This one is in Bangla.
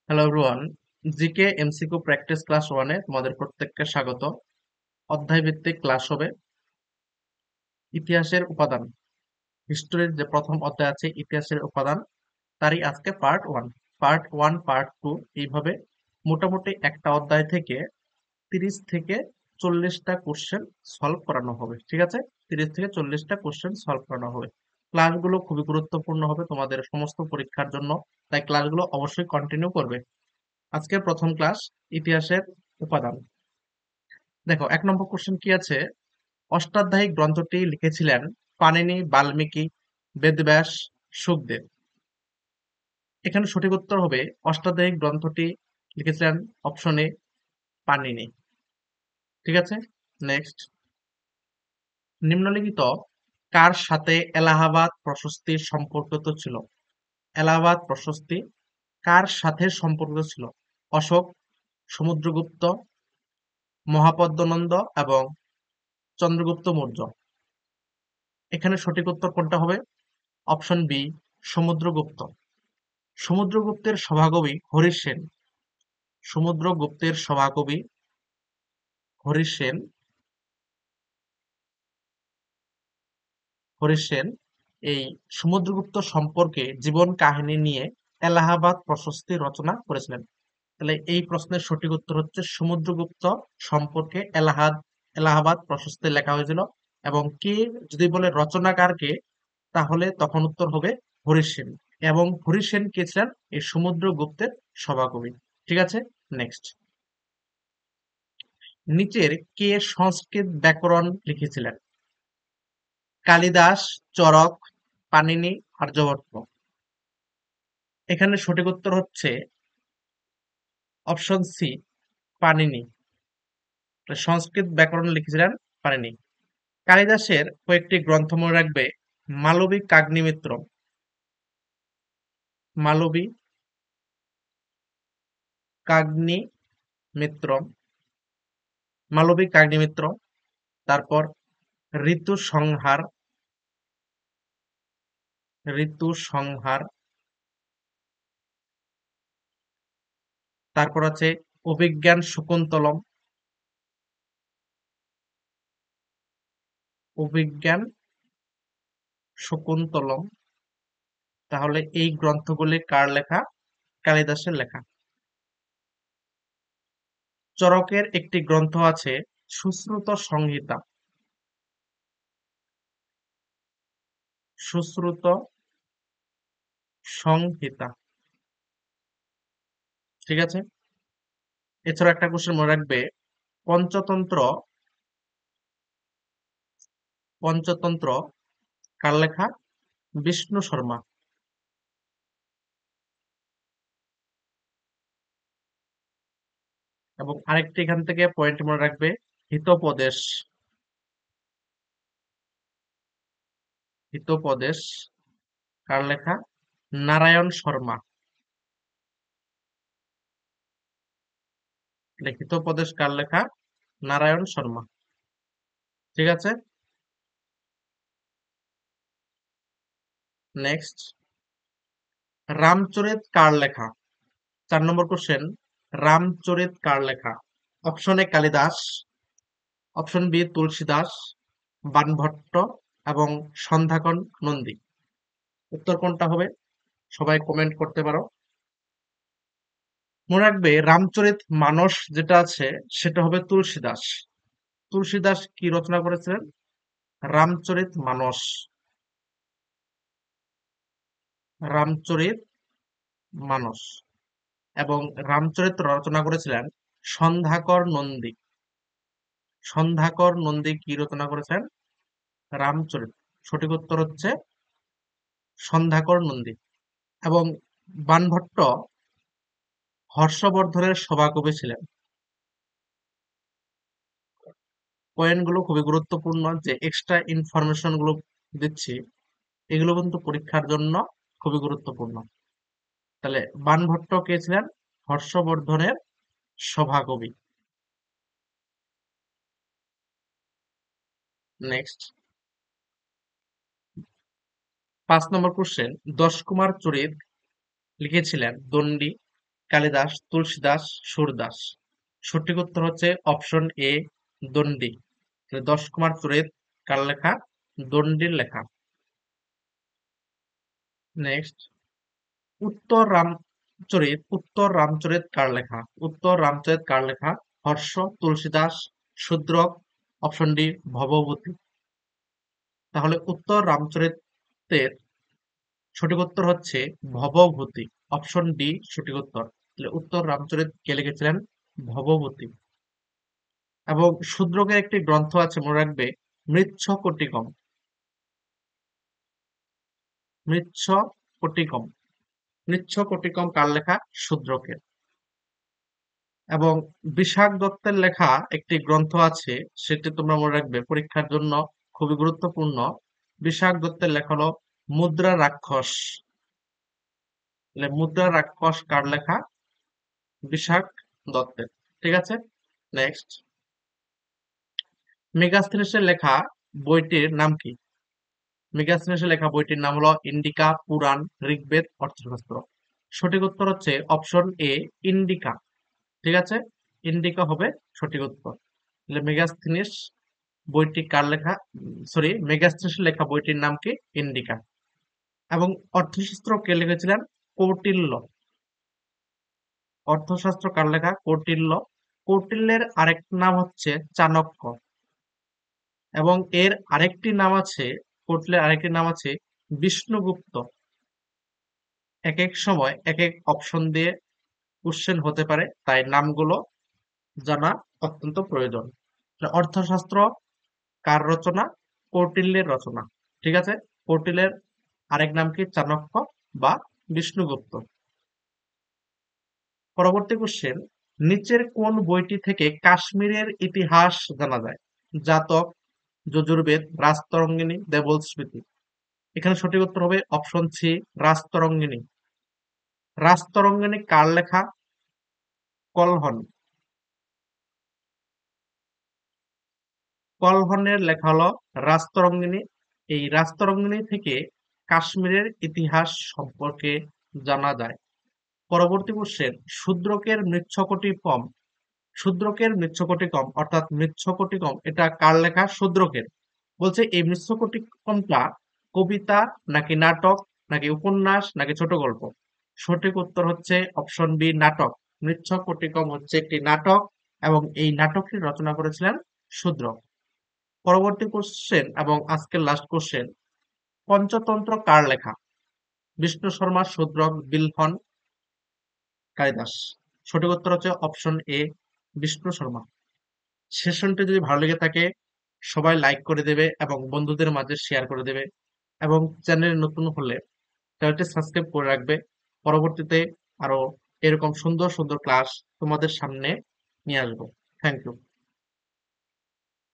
Hello everyone, GK MCQ practice class 1-এ তোমাদের প্রত্যেককে স্বাগত। অধ্যায় ভিত্তিক ক্লাস হবে। ইতিহাসের উপাদান, হিস্টোরির যে প্রথম অধ্যায় আছে ইতিহাসের উপাদান, তারই আজকে পার্ট 1 পার্ট 2 এইভাবে মোটামুটি একটা অধ্যায় থেকে 30 থেকে 40টা কোশ্চেন সলভ করানো হবে। ঠিক আছে, 30 থেকে 40টা কোশ্চেন সলভ করানো হবে। ক্লাসগুলো খুবই গুরুত্বপূর্ণ হবে তোমাদের সমস্ত পরীক্ষার জন্য, তাই ক্লাসগুলো অবশ্যই কন্টিনিউ করবে। আজকের প্রথম ক্লাস, ইতিহাসের উপাদান। দেখো 1 নম্বর কোশ্চেন কি আছে, অষ্টাধ্যায়ী গ্রন্থটি লিখেছিলেন পাণিনি, বাল্মীকি, বেদব্যাস, শুকদেব। এখানে সঠিক উত্তর হবে অষ্টাধ্যায়ী গ্রন্থটি লিখেছিলেন অপশন এ পাণিনি। ঠিক আছে, নেক্সট। নিম্নলিখিত কার সাথে এলাহাবাদ প্রশস্তির সম্পর্কিত ছিল? এলাহাবাদ প্রশস্তি কার সাথে সম্পর্কিত ছিল? অশোক, সমুদ্রগুপ্ত, মহাপদ্মনন্দ এবং চন্দ্রগুপ্ত মৌর্য। এখানে সঠিক উত্তর কোনটা হবে? Option B, Samudragupta. সমুদ্রগুপ্তের সভাকবি হরিশ সেন। সমুদ্রগুপ্তের সভাকবি হরিশ সেন হরিশ সেন এই সমুদ্রগুপ্ত সম্পর্কে জীবন কাহিনী নিয়ে এলাহাবাদ প্রশস্তি রচনা করেছিলেন। তাহলে এই প্রশ্নের সঠিক উত্তর হচ্ছে সমুদ্রগুপ্ত সম্পর্কে এলাহাবাদ প্রশস্তি লেখা হয়েছিল। এবং কে যদি বলে রচনাকারকে, তাহলে তখন উত্তর হবে হরিশ সেন। এবং হরিশ সেন কে ছিলেন? এই সমুদ্রগুপ্তের সভাকবি। ঠিক আছে, নেক্সট। নিচের কে সংস্কৃত ব্যাকরণ লিখেছিলেন? কালিদাস, চরক, পাণিনি, আর্যভট্ট। এখানে সঠিক উত্তর হচ্ছে অপশন সি, পাণিনি। সংস্কৃত ব্যাকরণ লিখেছিলেন পাণিনি। কালিদাসের কয়েকটি গ্রন্থ মনে রাখবে: মালবী কাগ্নিমিত্র, মালবী কাগ্নিমিত্র, মালবী কাগ্নিমিত্র, তারপর ঋতু সংহার, ঋতু সংহার, তারপর আছে অভিজ্ঞান শকুন্তলম, অভিজ্ঞান শকুন্তলম। তাহলে এই গ্রন্থগুলি কার লেখা? কালিদাসের লেখা। চরকের একটি গ্রন্থ আছে সুশ্রুত সংহিতা, সুশ্রুত সংহিতা। ঠিক আছে, এছাড়া একটা কোশ্চেন মনে রাখবে, পঞ্চতন্ত্র, পঞ্চতন্ত্র কার লেখা? বিষ্ণু শর্মা। এবং আরেকটি এখান থেকে পয়েন্ট মনে রাখবে, হিতোপদেশ, হিতোপদেশ কার লেখা? নারায়ণ শর্মা। হিতোপদেশ কার লেখা? নারায়ণ শর্মা। ঠিক আছে, নেক্সট। রামচরিত কার লেখা? 4 নম্বর কোশ্চেন, রামচরিত কার লেখা? Option A Kalidas, option B Tulsidas, Banabhatta এবং সন্ধ্যাকর নন্দী। উত্তর কোনটা হবে? সবাই কমেন্ট করতে পারো। মনে রাখবে রামচরিত মানস যেটা আছে সেটা হবে তুলসীদাস। তুলসীদাস কি রচনা করেছিলেন? রামচরিত মানস, রামচরিত মানস। এবং রামচরিত রচনা করেছিলেন সন্ধ্যাকর নন্দী। সন্ধ্যাকর নন্দী কি রচনা করেছেন? রামচরিত। সঠিক উত্তর হচ্ছে সন্ধ্যাকর নন্দী। এবং বাণভট্ট হর্ষবর্ধনের সভাকবি ছিলেন। পয়েন্টগুলো খুবই গুরুত্বপূর্ণ, যে এক্সট্রা ইনফরমেশন গুলো দিচ্ছি এগুলো কিন্তু পরীক্ষার জন্য খুবই গুরুত্বপূর্ণ। তাহলে বাণভট্ট কে ছিলেন? হর্ষবর্ধনের সভাকবি। নেক্সট, 5 নম্বর কোশ্চেন, দশকুমার চরিত লিখেছিলেন দণ্ডী কালিদাস, তুলসীদাস, সুরদাস। সঠিক উত্তর হচ্ছে অপশন এ, দণ্ডী। 10 কুমার চরিত কার লেখা? দণ্ডির লেখা। নেক্সট, উত্তর রামচরিত কার লেখা? উত্তর রামচরিত কার লেখা? Harsha, Tulsidas, Shudraka, option D Bhavabhuti. তাহলে উত্তর রামচরিতের সঠিক উত্তর হচ্ছে ভবভূতি, অপশন ডি সঠিক উত্তর। তাহলে উত্তর রামচরিত কে লিখেছিলেন? ভবভূতি। এবং শূদ্রকের একটি গ্রন্থ আছে, মনে রাখবে, মৃচ্ছকটিকম। মৃচ্ছকটিকম মৃচ্ছকটিকম কার লেখা? শূদ্রকের। এবং বিশাখ দত্তের লেখা একটি গ্রন্থ আছে, সেটি তোমরা মনে রাখবে, পরীক্ষার জন্য খুবই গুরুত্বপূর্ণ। বিশাখ দত্তের লেখা হলো মুদ্রা রাক্ষস। মুদ্রা রাক্ষস কার লেখা? বিশাখ দত্তের। ঠিক আছে। নেক্সট, মেগাস্থিনিসের লেখা বইটির নাম কি? মেগাস্থিনিসের লেখা বইটির নাম হলো ইন্ডিকা, পুরাণ, ঋগ্বেদ, অর্থশাস্ত্র। সঠিক উত্তর হচ্ছে অপশন এ, ইন্ডিকা। ঠিক আছে, ইন্ডিকা হবে সঠিক উত্তর। তাহলে মেগাস্থিনিস বইটি কার লেখা? সরি, মেগাস্থিনিসের লেখা বইটির নাম কি? ইন্ডিকা। এবং অর্থশাস্ত্র কে লিখেছিলেন? কৌটিল্য। অর্থশাস্ত্র কার লেখা? কৌটিল্য। কৌটিল্যের আরেক নাম হচ্ছে চাণক্য। এবং এর আরেকটি নাম আছে, কৌটিল্যের আরেকটি নাম আছে বিষ্ণুগুপ্ত। এক এক সময় এক এক অপশন দিয়ে কোশ্চেন হতে পারে, তাই নামগুলো জানা অত্যন্ত প্রয়োজন। অর্থশাস্ত্র কার রচনা? কৌটিল্যের রচনা। ঠিক আছে, কৌটিল্যের আরেক নাম কি? চাণক্য বা বিষ্ণুগুপ্ত। পরবর্তী কোশ্চেন, নিচের কোন বইটি থেকে কাশ্মীরের ইতিহাস জানা যায়? জাতক, যজুর্বেদ, রাজতরঙ্গিনী, দেবল স্মৃতি। এখানে সঠিক উত্তর হবে অপশন সি, রাজতরঙ্গিনী। রাজতরঙ্গিনী কার লেখা? কলহন। কলহনের লেখা হলো রাজতরঙ্গিনী। এই রাজতরঙ্গিনী থেকে কাশ্মীরের ইতিহাস সম্পর্কে জানা যায়। পরবর্তী কোশ্চেন, শূদ্রকের মৃচ্ছকটিকম অর্থাৎ মৃচ্ছকটিকম এটা কার লেখা? শূদ্রকের। বলছে এই মৃচ্ছকটিকমটা কবিতা নাকি নাটক নাকি উপন্যাস নাকি ছোট গল্প? সঠিক উত্তর হচ্ছে অপশন বি, নাটক। মৃচ্ছকটিকম হচ্ছে একটি নাটক এবং এই নাটকটি রচনা করেছিলেন শূদ্রক। পরবর্তী কোশ্চেন এবং আজকের লাস্ট কোশ্চেন, পঞ্চতন্ত্র কার লেখা? বিষ্ণু শর্মা, শূদ্রক, বিলহন, কালিদাস। সঠিক উত্তর হচ্ছে অপশন এ, বিষ্ণু শর্মা। সেশনটি যদি ভালো লেগে থাকে সবাই লাইক করে দেবে এবং বন্ধুদের মাঝে শেয়ার করে দেবে, এবং চ্যানেলে নতুন হলে চ্যানেলটি সাবস্ক্রাইব করে রাখবে। পরবর্তীতে আরো এরকম সুন্দর সুন্দর ক্লাস তোমাদের সামনে নিয়ে আসবো। Thank you.